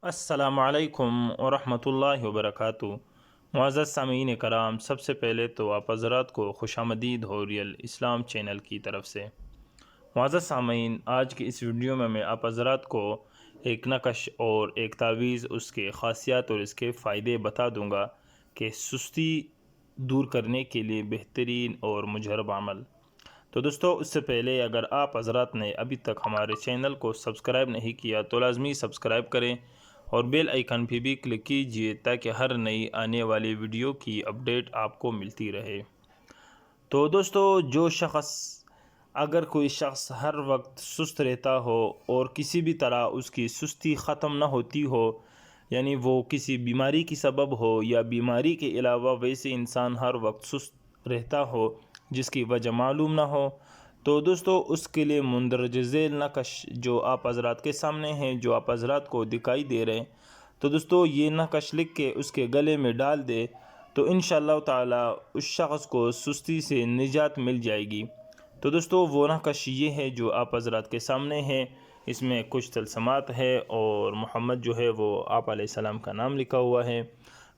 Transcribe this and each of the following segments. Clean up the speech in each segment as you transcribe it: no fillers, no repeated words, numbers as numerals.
السلام علیکم ورحمۃ اللہ وبرکاتہ۔ معزز سامعین کرام، سب سے پہلے تو آپ حضرات کو خوش آمدید ہو ریئل اسلام چینل کی طرف سے۔ معزز سامعین، آج کی اس ویڈیو میں آپ حضرات کو ایک نقش اور ایک تعویذ، اس کے خاصیات اور اس کے فائدے بتا دوں گا کہ سستی دور کرنے کے لیے بہترین اور مجرب عمل۔ تو دوستو، اس سے پہلے اگر آپ حضرات نے ابھی تک ہمارے چینل کو سبسکرائب نہیں کیا تو لازمی سبسکرائب کریں اور بیل آئیکن پہ بھی کلک کیجئے تاکہ ہر نئی آنے والی ویڈیو کی اپڈیٹ آپ کو ملتی رہے۔ تو دوستو، اگر کوئی شخص ہر وقت سست رہتا ہو اور کسی بھی طرح اس کی سستی ختم نہ ہوتی ہو، یعنی وہ کسی بیماری کی سبب ہو یا بیماری کے علاوہ ویسے انسان ہر وقت سست رہتا ہو جس کی وجہ معلوم نہ ہو، تو دوستو اس کے لیے مندرجہ ذیل نقش جو آپ حضرات کے سامنے ہیں، جو آپ حضرات کو دکھائی دے رہے ہیں، تو دوستو یہ نقش لکھ کے اس کے گلے میں ڈال دے تو انشاءاللہ تعالی اس شخص کو سستی سے نجات مل جائے گی۔ تو دوستو وہ نقش یہ ہے جو آپ حضرات کے سامنے ہے، اس میں کچھ طلسمات ہے اور محمد جو ہے وہ آپ علیہ السلام کا نام لکھا ہوا ہے۔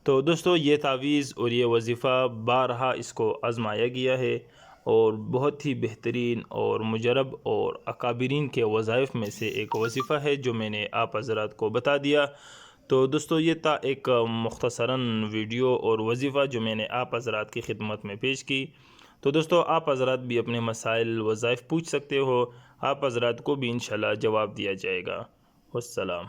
تو دوستو یہ تعویذ اور یہ وظیفہ بارہا اس کو آزمایا گیا ہے اور بہت ہی بہترین اور مجرب اور اکابرین کے وظائف میں سے ایک وظیفہ ہے جو میں نے آپ حضرات کو بتا دیا۔ تو دوستو یہ تھا ایک مختصراً ویڈیو اور وظیفہ جو میں نے آپ حضرات کی خدمت میں پیش کی۔ تو دوستو آپ حضرات بھی اپنے مسائل وظائف پوچھ سکتے ہو، آپ حضرات کو بھی انشاءاللہ جواب دیا جائے گا۔ والسلام۔